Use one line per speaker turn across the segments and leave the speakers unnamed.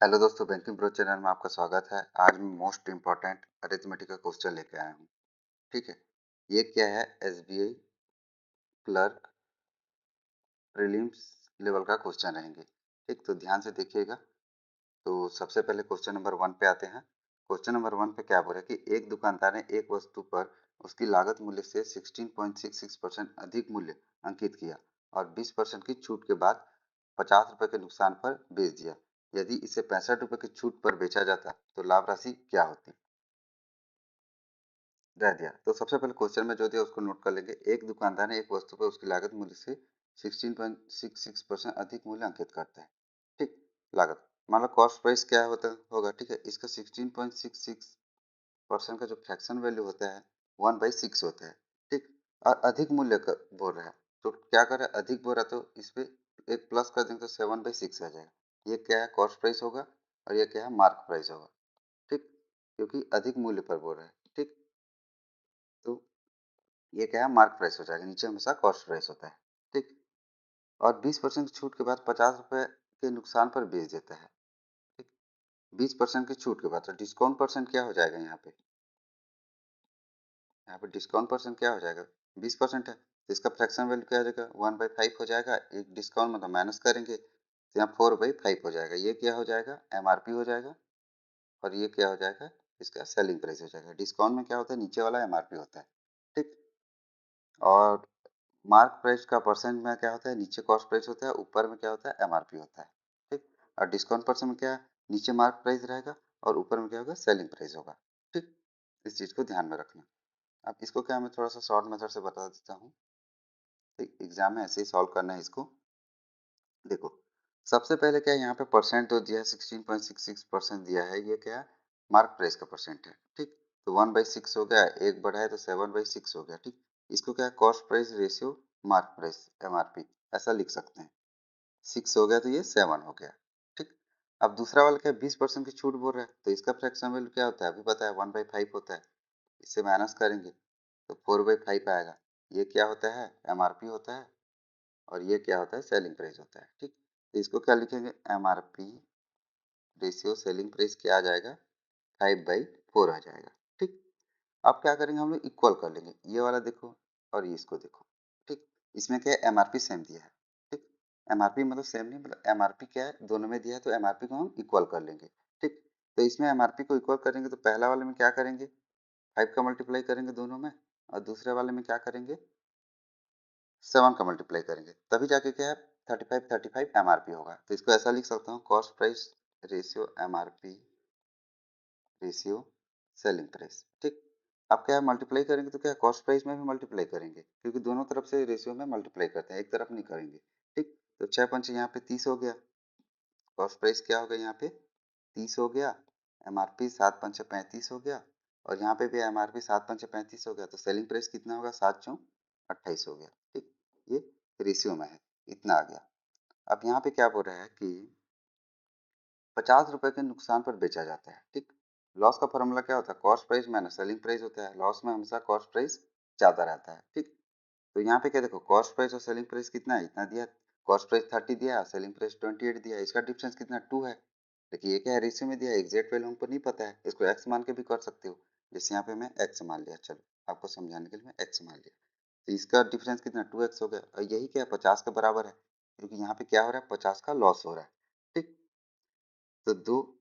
Hello दोस्तों, banking pro channel में आपका स्वागत है। आज मैं मोस्ट इम्पॉर्टेंट अरिथमेटिक का क्वेश्चन लेके आया हूँ। ठीक है, ये क्या है? एसबीआई क्लर्क प्रीलिम्स लेवल का क्वेश्चन रहेंगे। ठीक, तो ध्यान से देखिएगा। तो सबसे पहले क्वेश्चन नंबर 1 पे आते हैं। क्वेश्चन नंबर 1 पे क्या बोल रहा है कि एक दुकानदार ने एक वस्तु पर उसकी लागत मूल्य से 16.66% अधिक मूल्य अंकित किया और 20% की छूट के बाद 50 रुपए के नुकसान पर बेच दिया। यदि इसे 65 रुपए की छूट पर बेचा जाता तो लाभ राशि क्या होती? रह दिया। तो सबसे पहले क्वेश्चन में जो दिया उसको नोट कर लेंगे। एक दुकानदार ने एक वस्तु पर उसकी लागत मूल्य से 16.66% अधिक मूल्य अंकित करता है। ठीक, लागत मान लो कॉस्ट प्राइस क्या होता होगा। ठीक है, इसका 16.66% का जो फ्रैक्शन वैल्यू होता है 1/6 होता है। ठीक, और अधिक मूल्य का बोल रहा है तो क्या कर रहा है, अधिक बोल रहा है तो इस पे एक प्लस कर देंगे तो 7/6 आ जाएगा। ये क्या है, कॉस्ट प्राइस होगा और ये क्या है, मार्क प्राइस होगा। ठीक, क्योंकि अधिक मूल्य पर बोल रहा है। ठीक, तो ये क्या है, मार्क प्राइस हो जाएगा। नीचे हमेशा कॉस्ट प्राइस होता है। ठीक, और 20% की छूट के बाद 50 रुपए के नुकसान पर बेच देता है। ठीक, 20% की छूट के बाद तो डिस्काउंट परसेंट क्या हो जाएगा यहाँ पे? यहाँ पे डिस्काउंट परसेंट क्या हो जाएगा? 20% है तो इसका फ्रैक्शन वैल्यू क्या हो जाएगा? 1/5 हो जाएगा। एक डिस्काउंट मतलब माइनस करेंगे तो यहाँ 4/5 हो जाएगा। ये क्या हो जाएगा? एमआरपी हो जाएगा। और ये क्या हो जाएगा? इसका सेलिंग प्राइस हो जाएगा। डिस्काउंट में क्या होता है, नीचे वाला एमआरपी होता है। ठीक, और मार्क प्राइस का परसेंट में क्या होता है, नीचे कॉस्ट प्राइस होता है, ऊपर में क्या होता है, एमआरपी होता है। ठीक, और डिस्काउंट परसेंट में क्या है, नीचे मार्क प्राइस रहेगा और ऊपर में क्या होगा, सेलिंग प्राइस होगा। ठीक, इस चीज को ध्यान में रखना। अब इसको क्या मैं थोड़ा सा शॉर्ट मेथड से बता देता हूँ। ठीक, एग्जाम में ऐसे ही सॉल्व करना है इसको। देखो, सबसे पहले क्या है, यहाँ पे परसेंट तो दिया है 16.66% दिया है। ये क्या है, मार्क प्राइस का परसेंट है। ठीक, तो 1/6 हो गया, एक बढ़ा है तो 7/6 हो गया। ठीक, इसको क्या है, cost price ratio mark price MRP ऐसा लिख सकते हैं। 6 हो गया तो ये 7 हो गया। ठीक, अब दूसरा वाला क्या है, 20% की छूट बोल रहा है तो इसका फ्रैक्शन वैल्यू क्या होता है, अभी पता है 1/5 होता है। इससे माइनस करेंगे तो 4/5 आएगा। ये क्या होता है, एमआरपी होता है। और ये क्या होता है, सेलिंग प्राइस होता है। ठीक, तो इसको क्या लिखेंगे, एमआरपी रेशियो सेलिंग प्राइस क्या आ जाएगा, 5/4 आ जाएगा। ठीक, अब क्या करेंगे, हम लोग इक्वल कर लेंगे। ये वाला देखो और ये इसको देखो। ठीक, इसमें क्या है, एमआरपी सेम दिया है। ठीक, एमआरपी मतलब सेम नहीं, मतलब एमआरपी क्या है, दोनों में दिया है तो एमआरपी को हम इक्वल कर लेंगे। ठीक, तो इसमें एमआरपी को इक्वल करेंगे तो पहला वाले में क्या करेंगे, 5 का मल्टीप्लाई करेंगे दोनों में, और दूसरे वाले में क्या करेंगे, 7 का मल्टीप्लाई करेंगे, तभी जाके क्या है, 35 एमआरपी होगा। तो इसको ऐसा लिख सकता हूँ, cost price ratio MRP ratio selling price. ठीक, अब क्या है, मल्टीप्लाई करेंगे तो क्या है, कॉस्ट प्राइस में भी मल्टीप्लाई करेंगे क्योंकि दोनों तरफ से रेशियो में मल्टीप्लाई करते हैं, एक तरफ नहीं करेंगे। ठीक, तो 6 पंच यहाँ पे 30 हो गया। कॉस्ट प्राइस क्या हो गया, यहाँ पे 30 हो गया। एमआरपी 7 पंच 35 हो गया। और यहाँ पे भी एमआरपी 7 पंच 35 हो गया। तो सेलिंग प्राइस कितना होगा, 7 चौं 28 हो गया। ठीक, ये रेशियो में है, इतना आ गया। अब यहाँ पे क्या बोल रहा है कि 50 रुपए के नुकसान पर बेचा जाता है। ठीक, लॉस का फॉर्मूला क्या होता है, cost price minus selling price होता है। लॉस में हमेशा कॉस्ट प्राइस ज्यादा रहता है। ठीक, तो यहाँ पे क्या देखो, कॉस्ट प्राइस और सेलिंग प्राइस कितना है, इतना दिया। कॉस्ट प्राइस 30 दिया, सेलिंग प्राइस 28 दिया। इसका डिफरेंस कितना, 2 है। देखिए ये क्या है, रेशियो में दिया, एग्जैक्ट वैल्यू हमको नहीं पता है, इसको एक्स मान के भी कर सकते हो। जैसे यहाँ पे मैं एक्स मान लिया, चलो आपको समझाने के लिए मैं एक्स मान लिया। तो इसका डिफरेंस कितना, 2x हो गया। और यही क्या है, 50 के बराबर है, क्योंकि यहाँ पे क्या हो रहा है, 50 का लॉस हो रहा है। ठीक, तो दो,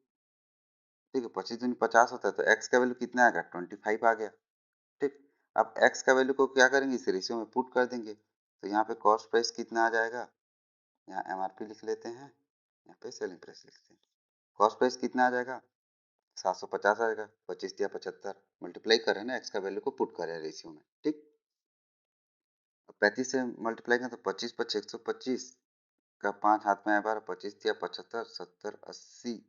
ठीक है, 25 दूनी 50 होता है तो x का वैल्यू कितना आएगा, 25 आ गया। ठीक, अब x का वैल्यू को क्या करेंगे, इस रेशियो में पुट कर देंगे तो यहाँ पे कॉस्ट प्राइस कितना आ जाएगा, यहाँ एमआरपी लिख लेते हैं, यहाँ पे सेलिंग प्राइस लिखते हैं। कॉस्ट प्राइस कितना आ जाएगा, 750 आएगा। 25 या 75 मल्टीप्लाई कर रहे हैं ना, x का वैल्यू को पुट कर रहे हैं रेशियो में। ठीक, अब 35 से मल्टीप्लाई करें तो 25 पच्चीस 125 का 5 हाथ में आया 12, 25 या 75, 70 80,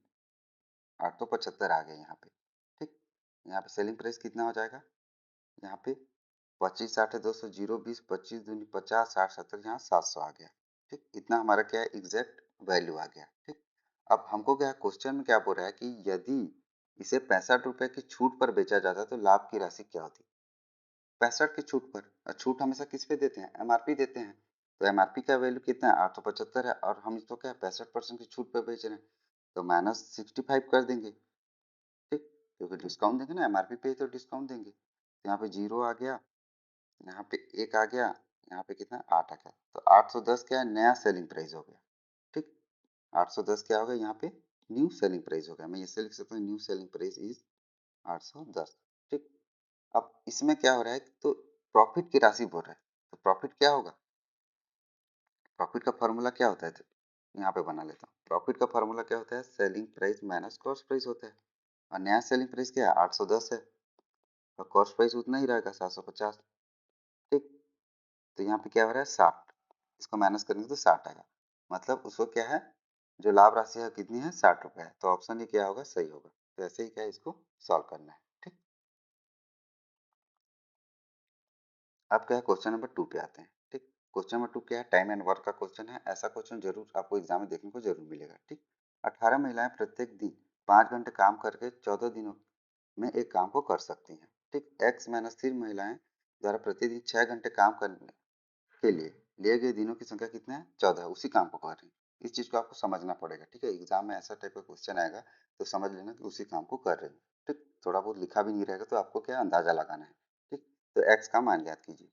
875 आ गए यहाँ पे। ठीक, यहाँ पे सेलिंग प्राइस कितना हो जाएगा, यहाँ पे 25 60 200 जीरो 20 25 दूनी 50 60 70, यहाँ 700 आ गया। ठीक, इतना हमारा क्या है, एग्जैक्ट वैल्यू आ गया। ठीक, अब हमको क्या क्वेश्चन में क्या बोल रहा है कि यदि इसे 65 रुपए की छूट पर बेचा जाता तो लाभ की राशि क्या होती। 65 की छूट पर, और छूट हमेशा किस पे देते हैं, एमआरपी देते हैं। तो एमआरपी का वैल्यू कितना है, 875 है, और हम इसको क्या 65% की छूट पर बेच रहे हैं। तो -65 कर देंगे, ठीक, क्योंकि डिस्काउंट देंगे ना, एमआरपी पे तो डिस्काउंट देंगे। तो यहाँ पे 0 आ गया, यहाँ पे 1 आ गया, यहाँ पे कितना 8 आ गया, तो 810 क्या है, नया सेलिंग प्राइस हो गया, ठीक। 810 क्या हो गया, यहाँ पे न्यू सेलिंग प्राइस हो गया। मैं इसे लिख सकता हूँ, न्यू सेलिंग प्राइस इज 810, ठीक। अब इसमें क्या हो रहा है, तो प्रॉफिट की राशि बोल रहा है, तो प्रॉफिट क्या होगा, प्रॉफिट का फॉर्मूला क्या होता है, तो यहाँ पे बना लेता हूँ। प्रॉफिट का फॉर्मूला क्या होता है, selling price minus cost price होता है, और नया सेलिंग प्राइस क्या है, 810 है, और कॉस्ट प्राइस उतना ही रहेगा, 750, ठीक। तो यहाँ पे क्या हो रहा है, 60, इसको माइनस करेंगे तो 60 आएगा, मतलब उसको क्या है, जो लाभ राशि है कितनी है, 60 रुपए है, तो ऑप्शन ये क्या होगा, सही होगा। तो ऐसे ही क्या है, इसको सॉल्व करना है, ठीक। अब क्या है, क्वेश्चन नंबर 2 पे आते हैं, ठीक। क्वेश्चन नंबर 2 क्या है, टाइम एंड वर्क का क्वेश्चन है। ऐसा क्वेश्चन जरूर आपको एग्जाम में देखने को जरूर मिलेगा, ठीक। 18 महिलाएं प्रत्येक दिन 5 घंटे काम करके 14 दिनों में एक काम को कर सकती हैं, ठीक। एक्स माइनस 3 महिलाएं द्वारा प्रतिदिन 6 घंटे काम करने के लिए लिए गए दिनों की संख्या कितना है, 14, उसी काम को कर रही है। इस चीज को आपको समझना पड़ेगा, ठीक है। एग्जाम में ऐसा टाइप का क्वेश्चन आएगा तो समझ लेना कि उसी काम को कर रही है, ठीक। थोड़ा बहुत लिखा भी नहीं रहेगा तो आपको क्या अंदाजा लगाना है, ठीक। तो एक्स का मान ज्ञात कीजिए।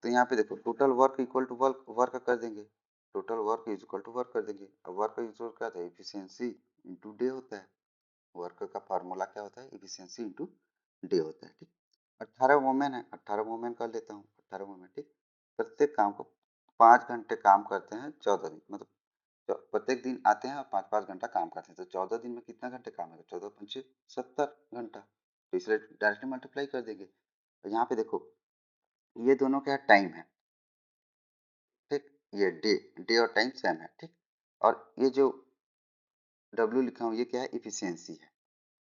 तो यहाँ पे देखो, total work equal to work work कर देंगे, total work is equal to work कर देंगे। अब वर्क इज इक्वल क्या होता है, इफिशियंसी इंटू डे होता है। वर्क का फार्मूला क्या होता है, इफिशियंसी इंटू डे होता है, ठीक। 18 वोमेन है, 18 वोमेन कर लेता हूँ, 18 वोमेन, ठीक। प्रत्येक काम को 5 घंटे काम करते हैं 14 दिन, मतलब प्रत्येक दिन आते हैं और 5-5 घंटा काम करते हैं, तो 14 दिन में कितना घंटे काम है, 14 पंचे 70 घंटा, तो इसलिए डायरेक्टली मल्टीप्लाई कर देंगे। और यहाँ पे देखो, ये दोनों क्या टाइम है, ठीक, ये डे, डे और टाइम सेम है, ठीक। और ये जो डब्ल्यू लिखा हूँ ये क्या है, इफिशियंसी है,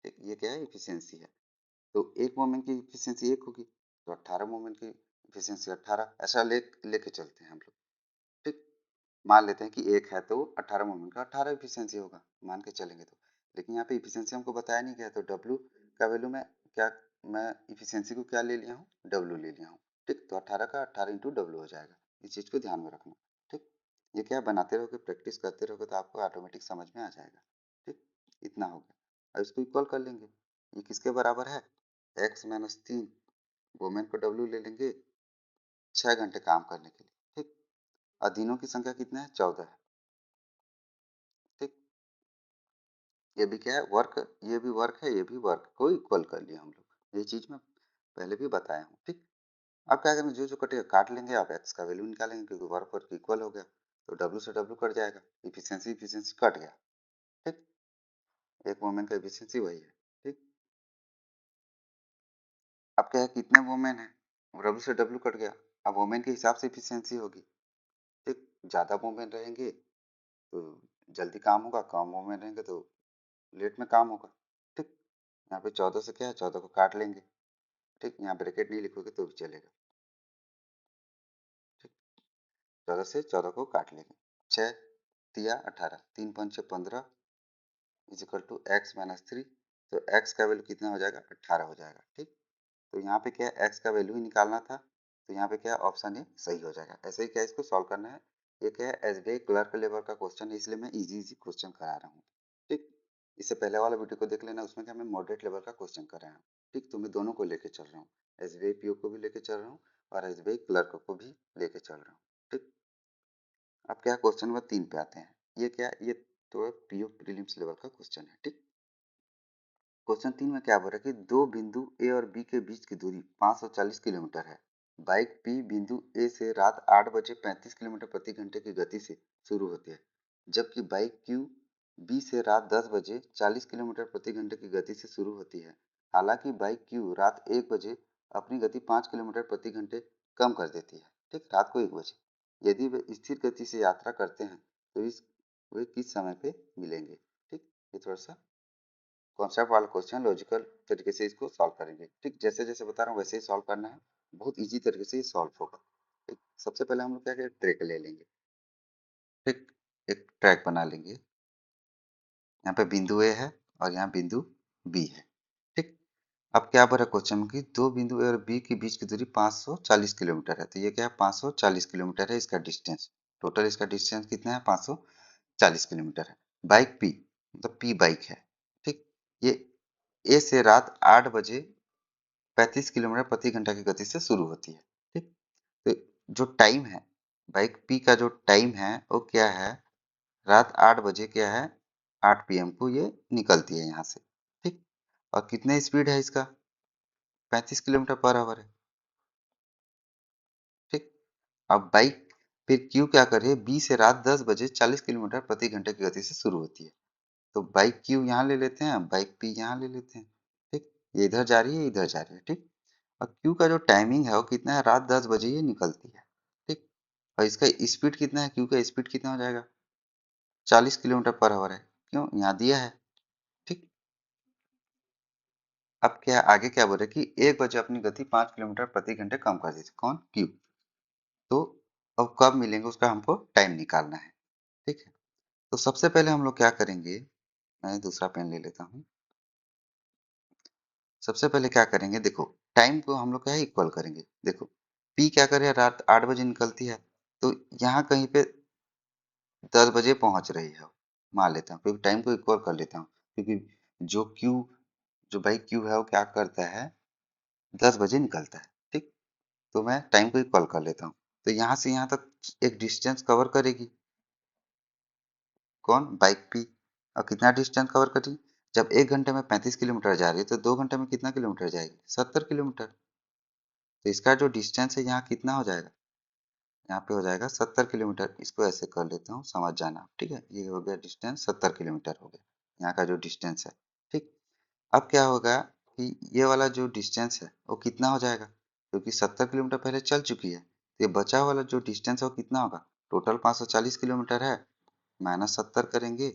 ठीक, ये क्या है, इफिशियंसी है। तो एक मोमेंट की इफिशियंसी 1 होगी, तो 18 मोमेंट की इफिशियंसी 18, ऐसा लेके चलते हैं हम लोग, ठीक। मान लेते हैं कि एक है तो 18 मोमेंट का 18 इफिशियंसी होगा, मान के चलेंगे तो। लेकिन यहाँ पे इफिशियंसी हमको बताया नहीं गया, तो डब्ल्यू का वैल्यू में क्या, मैं इफिशियंसी को क्या ले लिया हूँ, डब्ल्यू ले लिया हूँ, ठीक। तो 18 का 18 इंटू डब्ल्यू हो जाएगा, इस चीज़ को ध्यान में रखना, ठीक। ये क्या, बनाते रहोगे, प्रैक्टिस करते रहोगे तो आपको ऑटोमेटिक समझ में आ जाएगा, ठीक। इतना हो गया। अब इसको इक्वल कर लेंगे, ये किसके बराबर है, एक्स माइनस 3, वोमेन को डब्ल्यू ले लेंगे 6 घंटे काम करने के लिए, ठीक। और दिनों की संख्या कितना है, 14 है, ठीक। ये भी क्या है, वर्क, ये भी वर्क है, ये भी वर्क को इक्वल कर लिया हम लोग, ये चीज मैं पहले भी बताया हूँ, ठीक। अब क्या करेंगे, जो जो कटेगा काट लेंगे, आप एक्स का वैल्यू निकालेंगे, क्योंकि वर्क वर्क इक्वल हो गया, तो डब्ल्यू से डब्ल्यू कट जाएगा, इफिशियंसी इफिशियंसी कट गया, ठीक। एक वोमेन का इफिशियंसी वही है, ठीक। अब क्या है, कितने वोमेन है, डब्ल्यू से डब्ल्यू कट गया, अब वोमेन के हिसाब से इफिशियंसी होगी, ठीक। ज्यादा वोमेन रहेंगे तो जल्दी काम होगा, कम वोमेन रहेंगे तो लेट में काम होगा, ठीक। यहाँ पे 14 से क्या है, 14 को काट लेंगे, ठीक। यहाँ ब्रैकेट नहीं लिखोगे तो भी चलेगा, ठीक। 14 से 14 को काट लेंगे, 6 तिया 18, 3 पंचे 15 is equal to x minus 3, तो एक्स का वैल्यू कितना हो जाएगा, 18 हो जाएगा, ठीक। तो यहाँ पे क्या है, एक्स का वैल्यू ही निकालना था, तो यहाँ पे क्या है, ऑप्शन ए सही हो जाएगा। ऐसे ही क्या है, इसको सॉल्व करना है। ये क्या है, एसबीआई क्लर्क लेवल का क्वेश्चन है, इसलिए मैं इजी इजी क्वेश्चन करा रहा हूँ, ठीक। इससे पहले वाला वीडियो को देख लेना, उसमें क्या मैं मॉडरेट लेवल का क्वेश्चन कर रहा हूँ, ठीक। तो मैं दोनों को लेके चल रहा हूँ, एसबीआई पीओ को भी लेके चल रहा हूँ और एसबीआई क्लर्क को भी लेके चल रहा हूँ, ठीक। अब क्या, क्वेश्चन नंबर 3 पे आते हैं। ये क्या, ये तो पीओ प्रीलिम्स लेवल का क्वेश्चन है, ठीक। क्वेश्चन 3 में क्या बोल रहा है कि दो बिंदु ए और बी के बीच की दूरी 540 किलोमीटर है। बाइक पी बिंदु ए से रात 8 बजे 35 किलोमीटर प्रति घंटे की गति से शुरू होती है, जबकि बाइक क्यू बी से रात 10 बजे 40 किलोमीटर प्रति घंटे की गति से शुरू होती है। हालांकि बाइक क्यू रात 1 बजे अपनी गति 5 किलोमीटर प्रति घंटे कम कर देती है, ठीक, रात को 1 बजे। यदि वे स्थिर गति से यात्रा करते हैं तो इस वे किस समय पे मिलेंगे, ठीक। ये थोड़ा सा कॉन्सेप्ट वाला क्वेश्चन, लॉजिकल तरीके से इसको सॉल्व करेंगे, ठीक। जैसे जैसे बता रहा हूँ वैसे ही सॉल्व करना है, बहुत इजी तरीके से ये सॉल्व होगा, ठीक। सबसे पहले हम लोग क्या करें, ट्रैक ले लेंगे, ठीक। एक ट्रैक बना लेंगे, यहाँ पे बिंदु ए है और यहाँ बिंदु बी है, ठीक। अब क्या बोल रहा है क्वेश्चन में कि दो बिंदु ए और बी के बीच की दूरी 540 किलोमीटर है, तो ये क्या है, 540 किलोमीटर है इसका डिस्टेंस, टोटल इसका डिस्टेंस कितना है, 540 किलोमीटर है। बाइक पी, मतलब पी बाइक है, ठीक। ये ए से रात 8 बजे 35 किलोमीटर प्रति घंटा की गति से शुरू होती है, ठीक। तो जो टाइम है, बाइक पी का जो टाइम है वो क्या है, रात 8 बजे क्या है, 8 पीएम को ये निकलती है यहाँ से, ठीक। और कितने स्पीड है इसका, 35 किलोमीटर पर आवर है, ठीक। अब बाइक फिर क्यू क्या कर रही है, बी से रात 10 बजे 40 किलोमीटर प्रति घंटे की गति से शुरू होती है। तो बाइक क्यू यहाँ ले लेते हैं, बाइक पी यहाँ ले लेते हैं, ठीक। ये इधर जा रही है, इधर जा रही है, ठीक। और क्यू का जो टाइमिंग है वो कितना है, रात 10 बजे ये निकलती है, ठीक। और इसका स्पीड कितना है, क्यू का स्पीड कितना हो जाएगा, 40 किलोमीटर पर आवर है, क्यों, यहाँ दिया है, ठीक। अब क्या आगे क्या बोल रहे हैं कि 1 बजे अपनी गति 5 किलोमीटर प्रति घंटे कम कर दी थी, कौन, क्यू। तो अब कब मिलेंगे उसका हमको टाइम निकालना है, ठीक है। तो सबसे पहले हम लोग क्या करेंगे, मैं दूसरा पेन ले लेता हूँ। सबसे पहले क्या करेंगे, देखो टाइम को हम लोग क्या है, इक्वल करेंगे। देखो पी क्या करे, रात 8 बजे निकलती है, तो यहाँ कहीं पे 10 बजे पहुंच रही है, मान लेता हूँ, क्योंकि टाइम को इक्वल कर लेता हूँ, क्योंकि जो क्यू, जो भाई क्यू है वो क्या करता है, 10 बजे निकलता है, ठीक। तो मैं टाइम को इक्वल कर लेता हूँ, तो यहाँ से यहाँ तक एक डिस्टेंस कवर करेगी, कौन, बाइक पी। और कितना डिस्टेंस कवर करेगी, जब 1 घंटे में 35 किलोमीटर जा रही है तो 2 घंटे में कितना किलोमीटर जाएगी, 70 किलोमीटर। तो इसका जो डिस्टेंस है यहाँ कितना हो जाएगा, यहाँ पे हो जाएगा 70 किलोमीटर। इसको ऐसे कर लेता हूँ, समझ जाना, ठीक है। ये हो गया डिस्टेंस, 70 किलोमीटर हो गया यहाँ का जो डिस्टेंस है, ठीक। अब क्या होगा कि ये वाला जो डिस्टेंस है वो कितना हो जाएगा, क्योंकि 70 किलोमीटर पहले चल चुकी है, तो ये बचा वाला जो डिस्टेंस है वो कितना होगा, टोटल 540 किलोमीटर है, माइनस 70 करेंगे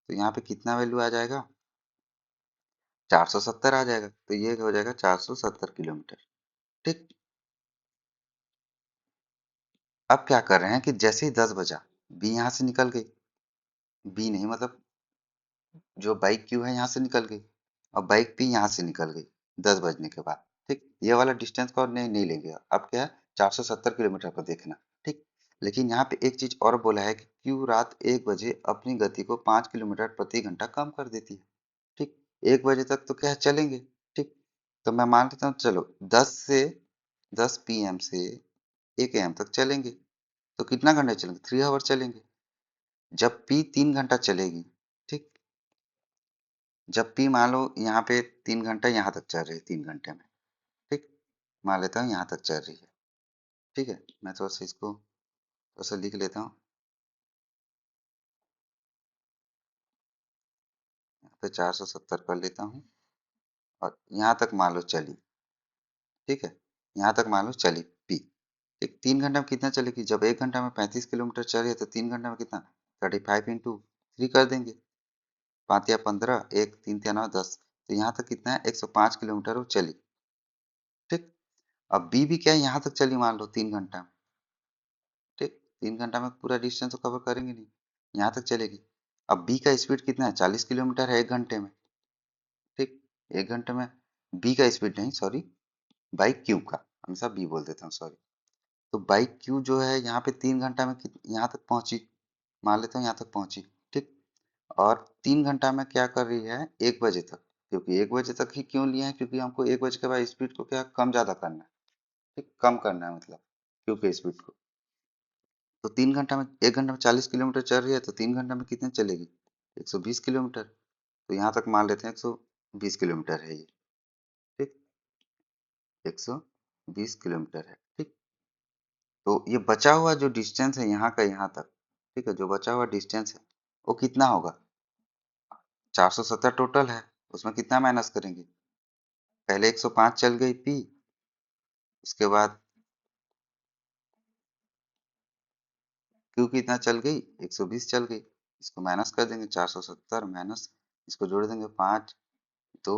तो यहाँ पे कितना वैल्यू आ जाएगा, 470 आ जाएगा। तो ये हो जाएगा 470 किलोमीटर, ठीक। अब क्या कर रहे हैं कि जैसे ही 10 बजा, बी यहाँ से निकल गई, बी नहीं मतलब जो बाइक क्यू है यहाँ से निकल गई, और बाइक पी यहाँ से निकल गई 10 बजने के बाद, ठीक। ये वाला डिस्टेंस को और नहीं लेंगे, अब क्या है 470 किलोमीटर को देखना, ठीक। लेकिन यहाँ पे एक चीज और बोला है कि क्यू रात 1 बजे अपनी गति को 5 किलोमीटर प्रति घंटा कम कर देती है, ठीक। 1 बजे तक तो क्या है, चलेंगे, ठीक। तो मैं मान लेता हूँ, चलो 10 पीएम से 1 AM तक चलेंगे, तो कितना घंटे चलेंगे, 3 आवर चलेंगे। जब पी 3 घंटा चलेगी, ठीक, जब पी मान लो यहाँ पे 3 घंटा यहाँ तक चल रही है, 3 घंटे में, ठीक। मान लेता हूँ यहाँ तक चल रही है, ठीक है। मैं थोड़ा सा इसको थोड़ा सा लिख लेता हूँ, यहाँ पे 470 कर लेता हूँ, और यहाँ तक मान लो चली, ठीक है। यहाँ तक मान लो चली पी, ठीक। 3 घंटे में कितना चलेगी, जब 1 घंटा में 35 किलोमीटर चल रही है तो 3 घंटे में कितना, 35 इंटू 3 कर देंगे, 5 या 15, 1 3 या 9 10, तो यहाँ तक कितना है, 105 किलोमीटर वो चली, ठीक। अब बी भी क्या है, यहाँ तक चली मान लो 3 घंटा में, ठीक। 3 घंटा में पूरा डिस्टेंस तो कवर करेंगे नहीं, यहाँ तक चलेगी। अब बी का स्पीड कितना है, 40 किलोमीटर है 1 घंटे में, ठीक। 1 घंटे में बी का स्पीड नहीं, सॉरी, बाइक क्यू का, हमेशा बी बोल देता हूँ, सॉरी। तो बाइक क्यू जो है यहाँ पे 3 घंटा में यहाँ तक पहुंची, मान लेता हूँ यहाँ तक पहुंची, ठीक। और 3 घंटा में क्या कर रही है, 1 बजे तक, क्योंकि 1 बजे तक ही क्यों लिए हैं, क्योंकि हमको 1 बजे के बाद स्पीड को क्या कम ज्यादा करना है, ठीक, कम करना है मतलब क्यू के स्पीड को। तो 3 घंटा में, 1 घंटे में 40 किलोमीटर चल रही है, तो 3 घंटा में कितने चलेगी, 120 किलोमीटर। तो यहाँ तक मान लेते हैं 120 किलोमीटर है ये, ठीक, 120 किलोमीटर है, ठीक। तो ये बचा हुआ जो डिस्टेंस है यहाँ का यहाँ तक, ठीक है, जो बचा हुआ डिस्टेंस है वो कितना होगा, 470 टोटल है, उसमें कितना माइनस करेंगे, पहले 105 चल गई पी, उसके बाद क्यू कितना चल गई, 120 चल गई, इसको माइनस कर देंगे, 470 माइनस, इसको जोड़ देंगे, 5 2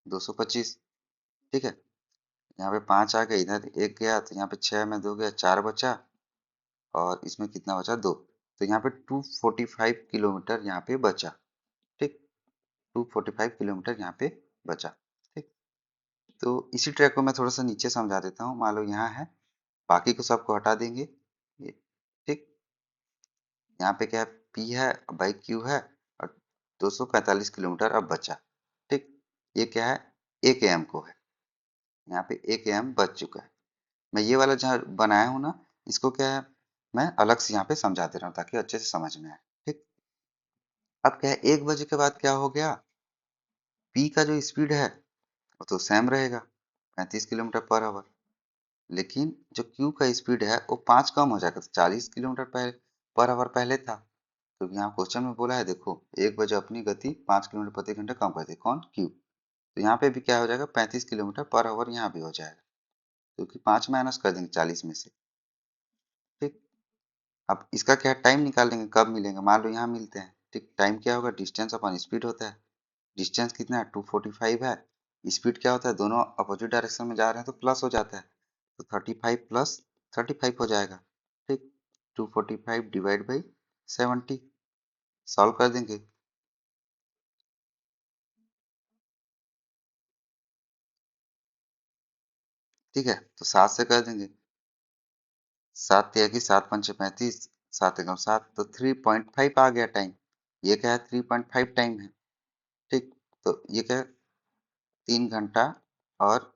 225, ठीक है। यहाँ पे 5 आ गया, इधर 1 गया, तो यहाँ पे 6 में 2 गया, 4 बचा, और इसमें कितना बचा, 2। तो यहाँ पे 245 किलोमीटर यहाँ पे बचा, ठीक। 245 किलोमीटर यहाँ पे बचा, ठीक। तो इसी ट्रैक को मैं थोड़ा सा नीचे समझा देता हूँ, मान लो यहाँ है, बाकी को सबको हटा देंगे, ये, ठीक। यहाँ पे क्या है, P है बाई Q है और 245 किलोमीटर अब बचा। ठीक, ये क्या है, 1 AM को है, यहाँ पे 1 AM बच चुका है। मैं ये वाला जहाँ बनाया हूँ ना, इसको क्या है, मैं अलग से यहाँ पे समझा दे रहा हूँ ताकि अच्छे से समझ में आए। ठीक, अब क्या है, 1 बजे के बाद क्या हो गया, P का जो स्पीड है वो तो सेम रहेगा, 35 किलोमीटर पर आवर। लेकिन जो Q का स्पीड है वो 5 कम हो जाएगा, तो 40 किलोमीटर पर आवर पहले था। तो यहाँ क्वेश्चन में बोला है, देखो 1 बजे अपनी गति 5 किलोमीटर प्रति घंटा कम कर दी, कौन, Q। तो यहाँ पे भी क्या हो जाएगा, 35 किलोमीटर पर आवर यहाँ भी हो जाएगा, क्योंकि 5 माइनस कर देंगे 40 में से। ठीक, अब इसका क्या टाइम निकालेंगे, कब मिलेंगे, मान लो यहाँ मिलते हैं। ठीक, टाइम क्या होगा, डिस्टेंस अपॉन स्पीड होता है। डिस्टेंस कितना है, 245 है। स्पीड क्या होता है, दोनों अपोजिट डायरेक्शन में जा रहे हैं तो प्लस हो जाता है, तो 35 प्लस 35 हो जाएगा। ठीक, 245 डिवाइड बाई 70, सॉल्व कर देंगे। ठीक है, तो 7 से कर देंगे, 7 तिया की 7 पंचे 35, 7 एकम 7, तो 3.5 आ गया टाइम। ये क्या है, 3.5 टाइम है। ठीक, तो ये क्या है, 3 घंटा और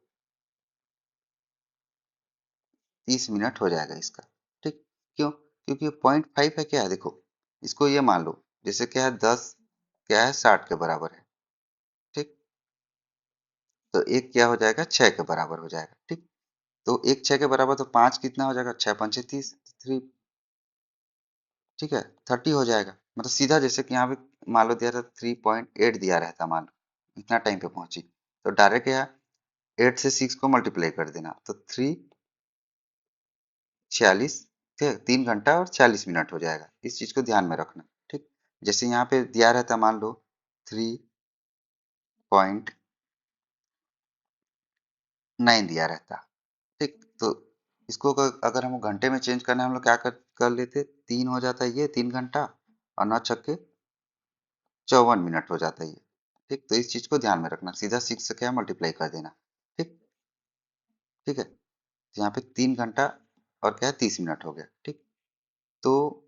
30 मिनट हो जाएगा इसका। ठीक, क्यों, क्योंकि 0.5 है, क्या है देखो, इसको ये मान लो जैसे क्या है, 10 क्या है 60 के बराबर है। ठीक, तो एक क्या हो जाएगा, 6 के बराबर हो जाएगा। ठीक, तो एक 6 के बराबर, तो 5 कितना हो जाएगा, 6 पंचे 30, 3, ठीक है 30 हो जाएगा। मतलब सीधा जैसे कि यहाँ पे मान लो दिया था 3.8 दिया रहता, मान लो इतना टाइम पे पहुंची, तो डायरेक्ट यहाँ 8 से 6 को मल्टीप्लाई कर देना, तो 46, ठीक है, 3 घंटा और 40 मिनट हो जाएगा। इस चीज को ध्यान में रखना। ठीक, जैसे यहाँ पे दिया रहता, मान लो 3.9 दिया रहता। ठीक, तो इसको अगर हम घंटे में चेंज करना है, हम लोग क्या कर लेते, 3 हो जाता है ये, 3 घंटा और 9 छक्के 54 मिनट हो जाता है ये। ठीक, तो इस चीज को ध्यान में रखना, सीधा 6 से क्या मल्टीप्लाई कर देना। ठीक, ठीक है, तो यहाँ पे 3 घंटा और क्या है 30 मिनट हो गया। ठीक, तो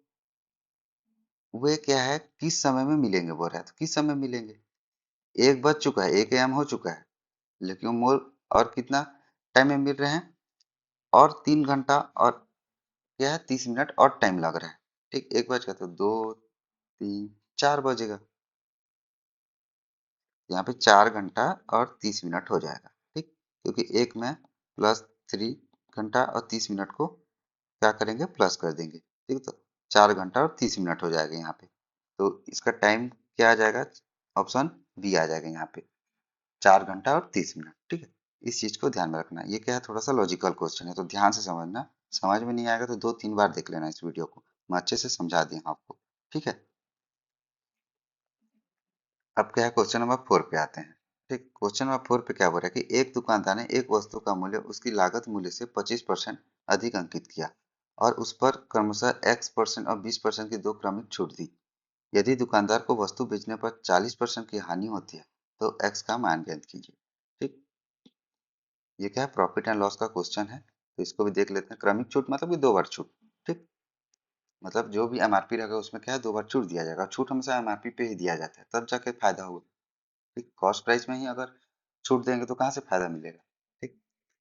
वे क्या है, किस समय में मिलेंगे बोल रहा है, तो किस समय मिलेंगे, 1 बज चुका है, 1 AM हो चुका है, लेकिन मोर और कितना टाइम में मिल रहे हैं, और 3 घंटा और क्या है 30 मिनट और टाइम लग रहा है। ठीक, 1 बज का, तो 2, 3, 4 बजेगा, यहाँ पे 4 घंटा और 30 मिनट हो जाएगा। ठीक, क्योंकि एक में प्लस 3 घंटा और 30 मिनट को क्या करेंगे, प्लस कर देंगे। ठीक, तो 4 घंटा और 30 मिनट हो जाएगा यहाँ पे, तो इसका टाइम क्या आ जाएगा, ऑप्शन बी आ जाएगा यहाँ पे, 4 घंटा और 30 मिनट। ठीक है, इस चीज को ध्यान में रखना, ये क्या है, थोड़ा सा लॉजिकल क्वेश्चन है, तो ध्यान से समझना। समझ में नहीं आएगा तो 2-3 बार देख लेना इस वीडियो को, मैं अच्छे से समझा दिया हूँ आपको। ठीक है, अब क्या है, क्वेश्चन नंबर 4 पे आते हैं। ठीक, क्वेश्चन नंबर 4 पे क्या बोल रहा है कि एक दुकानदार ने एक वस्तु का मूल्य उसकी लागत मूल्य से 25% अधिक अंकित किया और उस पर क्रमशः X% और 20% की दो क्रमिक छूट दी। यदि दुकानदार को वस्तु बेचने पर 40% की हानि होती है तो X का मान ज्ञात कीजिए। ठीक, ये क्या है, प्रॉफिट एंड लॉस का क्वेश्चन है, तो इसको भी देख लेते हैं। क्रमिक छूट मतलब कि 2 बार छूट। ठीक, मतलब जो भी एमआरपी रहेगा उसमें क्या है, 2 बार छूट दिया जाएगा। छूट हमेशा एमआरपी पे ही दिया जाता है, तब जाके फायदा होगा। ठीक, कॉस्ट प्राइस में ही अगर छूट देंगे तो कहाँ से फायदा मिलेगा। ठीक,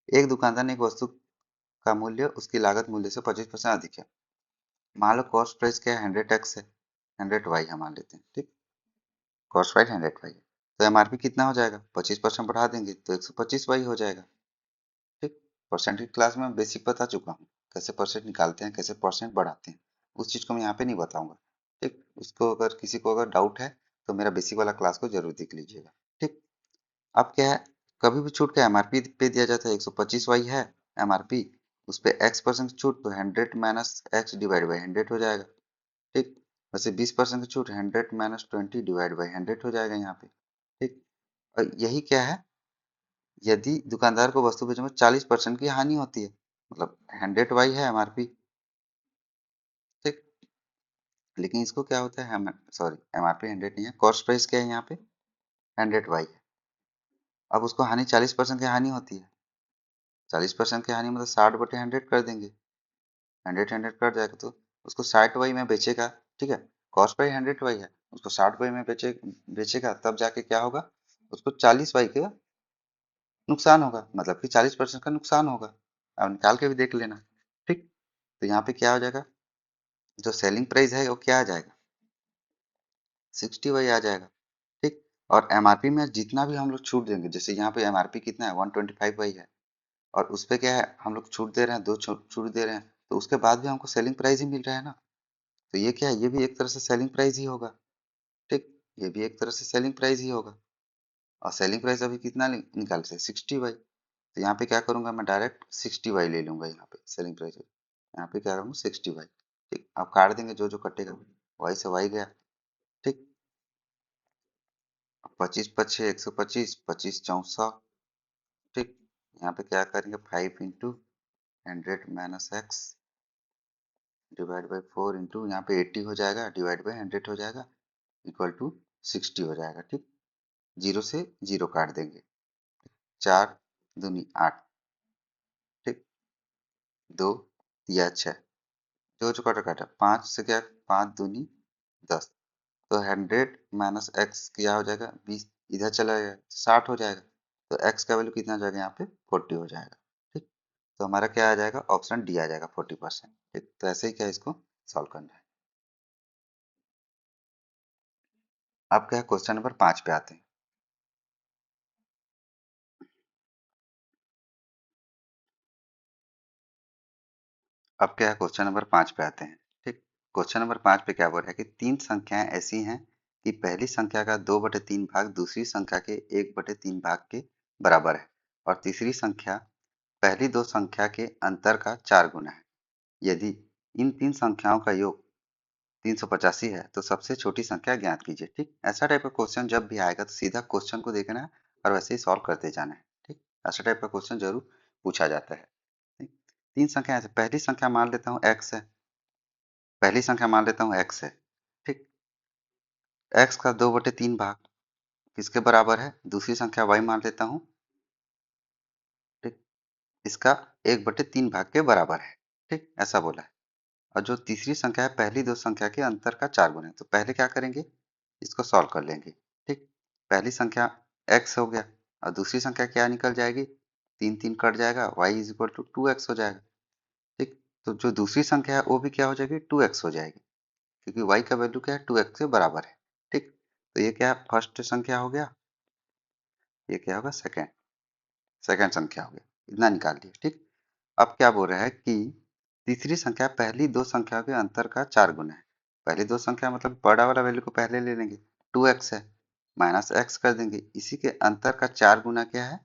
एक दुकानदार ने एक वस्तु का मूल्य उसकी लागत मूल्य से 25% अधिक है। मान लो कॉस्ट प्राइस क्या है, 100x है, 100y है मान लेते हैं। ठीक, कॉस्ट प्राइस 100y है, तो एमआरपी कितना हो जाएगा, 25% बढ़ा देंगे तो 125y हो जाएगा। ठीक, परसेंट की क्लास में बेसिक बता चुका हूँ, कैसे परसेंट निकालते हैं, कैसे परसेंट बढ़ाते हैं, उस चीज को मैं यहाँ पे नहीं बताऊंगा। ठीक, उसको अगर किसी को अगर डाउट है तो मेरा बेसिक वाला क्लास को जरूर देख लीजिएगा। ठीक, अब क्या है, कभी भी छूट का एमआरपी पे दिया जाता है, 125 वाई है एमआरपी, उस पे x% छूट, तो 100 माइनस एक्स डिवाइड बाई 100 हो जाएगा। ठीक, वैसे 20% की छूट, 100 माइनस 20 डिवाइड बाई 100 हो जाएगा यहाँ पे। ठीक, और यही क्या है, यदि दुकानदार को वस्तु बेचने में 40% की हानि होती है, मतलब 100 वाई है एमआरपी। ठीक, लेकिन इसको क्या होता है, सॉरी एमआरपी 100 नहीं है, कॉस्ट प्राइस क्या है यहाँ पे, 100 वाई है। अब उसको हानि 40% की हानि होती है, 40% की हानि मतलब 60/100 कर देंगे, 100 100 कट जाएगा, तो उसको 60 वाई में बेचेगा ठीक है, कॉस्ट बाई 100 वाई है, उसको 60 वाई में बेचेगा तब जाके क्या होगा, उसको 40 वाई का नुकसान होगा, मतलब कि 40% का नुकसान होगा। अब निकाल के भी देख लेना। ठीक, तो यहाँ पे क्या हो जाएगा, जो सेलिंग प्राइस है वो क्या आ जाएगा, 60 वाई आ जाएगा। ठीक, और एमआरपी में जितना भी हम लोग छूट देंगे, जैसे यहाँ पे एमआरपी कितना है 125 वाई है, और उस पे क्या है हम लोग छूट दे रहे हैं, दो छूट दे रहे हैं, तो उसके बाद भी हमको सेलिंग प्राइस ही मिल रहा है ना, तो ये क्या है, ये भी एक तरह से सेलिंग प्राइस ही होगा। ठीक, ये भी एक तरह से सेलिंग प्राइस ही होगा, और सेलिंग प्राइस अभी कितना निकाल से 60 वाई, तो यहाँ पे क्या करूंगा मैं, डायरेक्ट 60 वाई ले लूंगा, यहाँ पे सेलिंग प्राइस यहाँ पे क्या करूँगा 60 वाई। ठीक, अब काट देंगे जो जो कटेगा, वाई से वाई गया। ठीक, 25 × 6 125, 25 × 4 100। ठीक, यहाँ पे क्या करेंगे 5 × 100 - x डिवाइड बाई 4 इंटू यहाँ पे 80 हो जाएगा, डिवाइड बाई 100 हो जाएगा, इक्वल टू 60 हो जाएगा। ठीक, जीरो से जीरो काट देंगे, 4 दूनी 8। ठीक, 2 या 6, जो जो काटा काटा, 5 से क्या, 5 दूनी 10, तो 100 - x क्या हो जाएगा 20, इधर चला जाएगा 60 हो जाएगा, तो x का वैल्यू कितना हो जाएगा यहाँ पे 40 हो जाएगा। ठीक, तो हमारा क्या आ जाएगा, ऑप्शन डी आ जाएगा 40%। ठीक, तो ऐसे ही क्या इसको सॉल्व करना है। अब क्या है, क्वेश्चन नंबर 5 पे आते हैं। अब क्या है, क्वेश्चन नंबर 5 पे आते हैं। ठीक, क्वेश्चन नंबर 5 पे क्या बोल रहा है कि तीन संख्याएं ऐसी हैं कि पहली संख्या का 2/3 भाग दूसरी संख्या के 1/3 भाग के बराबर है, और तीसरी संख्या पहली दो संख्या के अंतर का 4 गुना है। यदि इन तीन संख्याओं का योग 385 है तो सबसे छोटी संख्या ज्ञात कीजिए। ठीक, ऐसा टाइप का क्वेश्चन जब भी आएगा तो सीधा क्वेश्चन को देखना है और वैसे ही सॉल्व करते जाना है। ठीक, ऐसा टाइप का क्वेश्चन जरूर पूछा जाता है। ठीक, तीन संख्या ऐसे, पहली संख्या मान लेता हूँ x है, पहली संख्या मान लेता हूँ x है। ठीक, x का 2/3 भाग किसके बराबर है, दूसरी संख्या y मान लेता हूँ। ठीक, इसका 1/3 भाग के बराबर है। ठीक, ऐसा बोला है। और जो तीसरी संख्या है पहली दो संख्या के अंतर का 4 गुना है, तो पहले क्या करेंगे, इसको सॉल्व कर लेंगे। ठीक, पहली संख्या x हो गया, और दूसरी संख्या क्या निकल जाएगी, 3 3 कट जाएगा, y is equal to 2x हो जाएगा। ठीक, तो जो दूसरी संख्या है वो भी क्या हो जाएगी 2x हो जाएगी, क्योंकि y का वैल्यू क्या है 2x के बराबर है। ठीक, तो ये क्या है, फर्स्ट संख्या हो गया, ये क्या होगा सेकेंड, सेकेंड संख्या हो गया, इतना निकाल लिया। ठीक, अब क्या बोल रहा है कि तीसरी संख्या पहली दो संख्या के अंतर का 4 गुना है। पहली दो संख्या मतलब बड़ा वाला वैल्यू को पहले ले लेंगे, 2x है, माइनस x कर देंगे, इसी के अंतर का 4 गुना क्या है,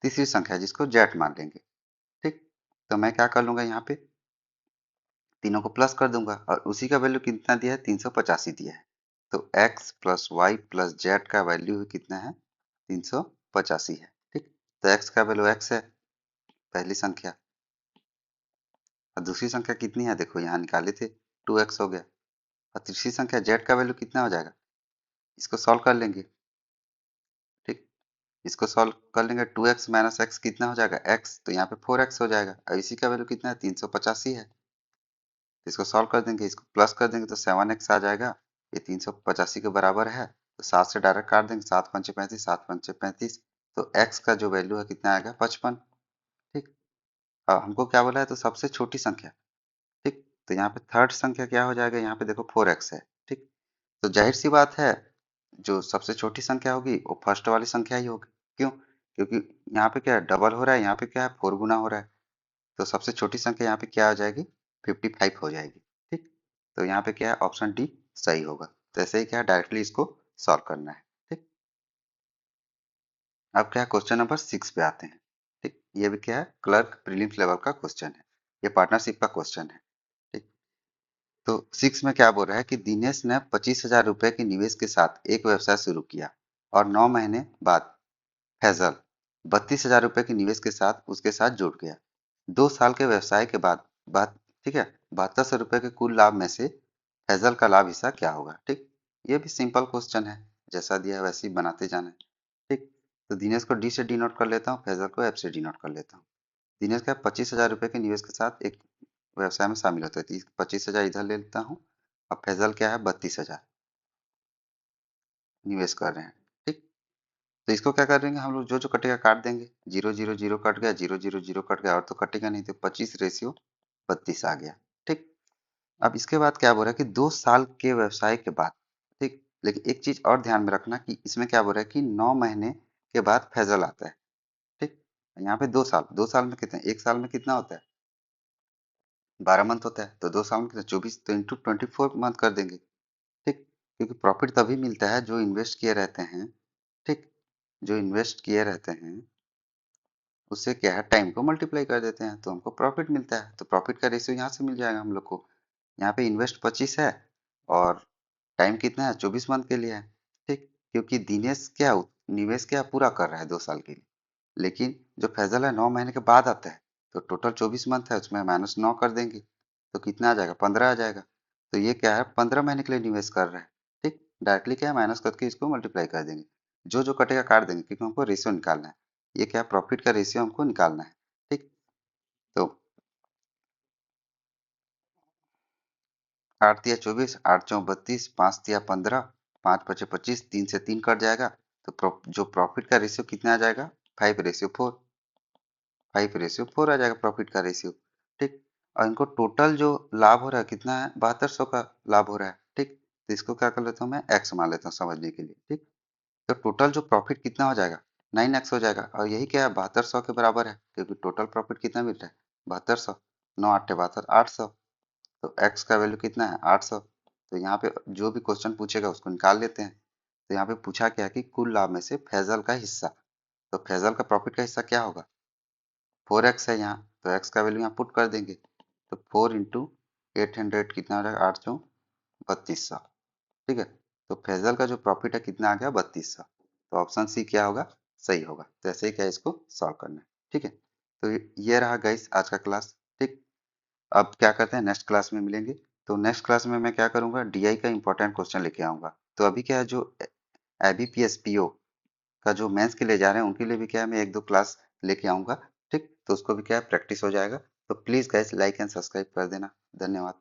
तीसरी संख्या जिसको z मान लेंगे। ठीक, तो मैं क्या कर लूंगा, यहाँ पे तीनों को प्लस कर दूंगा, और उसी का वैल्यू कितना दिया है 385 दिया है, तो x plus y plus z का वैल्यू कितना है 385 है। ठीक, तो x का वैल्यू x है पहली संख्या, और दूसरी संख्या कितनी है देखो यहाँ निकाले थे 2x हो गया, और तीसरी संख्या z का वैल्यू कितना हो जाएगा, इसको सॉल्व कर लेंगे। ठीक, इसको सॉल्व कर लेंगे, 2x माइनस एक्स कितना हो जाएगा x, तो यहाँ पे 4x हो जाएगा, और इसी का वैल्यू कितना है 385 है, तो इसको सॉल्व कर देंगे, इसको प्लस कर देंगे तो 7x आ जाएगा, ये 385 के बराबर है, तो 7 से डायरेक्ट काट देंगे, 7 पंचे 35, 7 पंचे 35, तो x का जो वैल्यू है कितना आएगा 55। ठीक, हमको क्या बोला है, तो सबसे छोटी संख्या। ठीक, तो यहाँ पे थर्ड संख्या क्या हो जाएगा, यहाँ पे देखो 4x है। ठीक, तो जाहिर सी बात है जो सबसे छोटी संख्या होगी वो फर्स्ट वाली संख्या ही होगी। क्यों, क्योंकि यहाँ पे क्या है डबल हो रहा है, यहाँ पे क्या है 4 गुना हो रहा है, तो सबसे छोटी संख्या यहाँ पे क्या आ जाएगी 55 हो जाएगी। ठीक, तो यहाँ पे क्या है ऑप्शन डी सही होगा, तो ऐसे ही क्या है डायरेक्टली इसको सॉल्व करना है। ठीक, अब क्या है क्वेश्चन नंबर 6 पे आते हैं। ठीक, ये भी क्या है क्लर्क प्रीलिम्स लेवल का क्वेश्चन है, ये पार्टनरशिप का क्वेश्चन है। ठीक, तो 6 में क्या बोल रहा है कि दिनेश ने 25,000 रुपए के निवेश के साथ एक व्यवसाय शुरू किया, और 9 महीने बाद फैजल 32,000 रुपए के निवेश के साथ उसके साथ जुड़ गया। 2 साल के व्यवसाय के बाद बात, ठीक है, 7200 रुपए के कुल लाभ में से फैजल का लाभ हिस्सा क्या होगा। ठीक, ये भी सिंपल क्वेश्चन है, जैसा दिया है वैसे ही बनाते जाना है। ठीक, तो दिनेश को डी से डिनोट कर लेता हूँ, फैजल को एफ से डिनोट कर लेता हूँ। दिनेश का 25,000 रुपए के निवेश के साथ एक व्यवसाय में शामिल होता है, 25,000 इधर ले लेता हूँ, अब फैजल क्या है, 32,000 निवेश कर रहे हैं। ठीक, तो इसको क्या करेंगे हम लोग, जो जो कटेगा काट देंगे, 0 0 0 कट गया, 0 0 0 कट गया, और तो कटेगा नहीं, तो 25/32 आ गया। ठीक, अब इसके बाद क्या बोल रहा है कि 2 साल के व्यवसाय के बाद। ठीक, लेकिन एक चीज और ध्यान में रखना कि इसमें क्या बोल रहा है कि 9 महीने के बाद फैजल आता है। ठीक, यहाँ पे 2 साल, 2 साल में कितने, एक साल में कितना होता है, 12 मंथ होता है, तो 2 साल में कितना, 24, तो इंटू 24 मंथ कर देंगे। ठीक, क्योंकि प्रॉफिट तभी मिलता है जो इन्वेस्ट किए रहते हैं। ठीक, जो इन्वेस्ट किए रहते हैं उससे क्या है, टाइम को मल्टीप्लाई कर देते हैं तो हमको प्रॉफिट मिलता है, तो प्रॉफिट का रेशियो यहाँ से मिल जाएगा हम लोग को। यहाँ पे इन्वेस्ट 25 है और टाइम कितना है, 24 मंथ के लिए है। ठीक, क्योंकि दिनेश क्या निवेश क्या पूरा कर रहा है 2 साल के लिए, लेकिन जो फैजल है 9 महीने के बाद आता है, तो टोटल 24 मंथ है, उसमें -9 कर देंगे तो कितना आ जाएगा, 15 आ जाएगा। तो ये क्या है, 15 महीने के लिए निवेश कर रहा है। ठीक, डायरेक्टली क्या है, माइनस करके इसको मल्टीप्लाई कर देंगे, जो जो कटेगा काट देंगे, क्योंकि हमको रेशियो निकालना है। ये क्या है, प्रॉफिट का रेशियो हमको निकालना है। ठीक, तो 8 × 3 = 24, 8 × 4 = 32, 5 × 3 = 15, 5 × 5 = 25, 3 से 3 कट जाएगा, तो जो प्रॉफिट का रेशियो कितना आ जाएगा, 5/4, 5/4 आ जाएगा प्रॉफिट का रेशियो। ठीक, और इनको टोटल जो लाभ हो रहा है कितना है, 7200 का लाभ हो रहा है। ठीक, तो इसको क्या कर लेता हूँ मैं, एक्स मान लेता हूँ समझने के लिए। ठीक, तो टोटल जो प्रॉफिट कितना हो जाएगा, 9x हो जाएगा, और यही क्या है, 7200 के बराबर है, क्योंकि टोटल प्रॉफिट कितना मिल रहा है, 7200, 9 × 8 = 72, 800, तो x का वैल्यू कितना है, 800। तो यहाँ पे जो भी क्वेश्चन पूछेगा उसको निकाल लेते हैं। तो यहाँ पे पूछा क्या है कि कुल लाभ में से फैजल का हिस्सा, तो फैजल का प्रॉफिट का हिस्सा क्या होगा, 4x है यहाँ, तो x का वैल्यू यहाँ पुट कर देंगे, तो 4 × 800 कितना हो जाएगा, 8×3200। ठीक है, तो फैजल का जो प्रॉफिट है कितना आ गया, 3200, तो ऑप्शन सी क्या होगा, सही होगा। तो ऐसे ही क्या है, इसको सॉल्व करना है। ठीक है, तो ये रहा गाइस आज का क्लास। ठीक, अब क्या करते हैं, नेक्स्ट क्लास में मिलेंगे। तो नेक्स्ट क्लास में मैं क्या करूंगा, डीआई का इंपॉर्टेंट क्वेश्चन लेके आऊंगा। तो अभी क्या है, जो एबीपीएस पीओ का जो मेंस के लिए जा रहे हैं उनके लिए भी क्या है, मैं 1 2 क्लास लेके आऊंगा। ठीक, तो उसको भी क्या है, प्रैक्टिस हो जाएगा। तो please guys like and subscribe कर देना। धन्यवाद।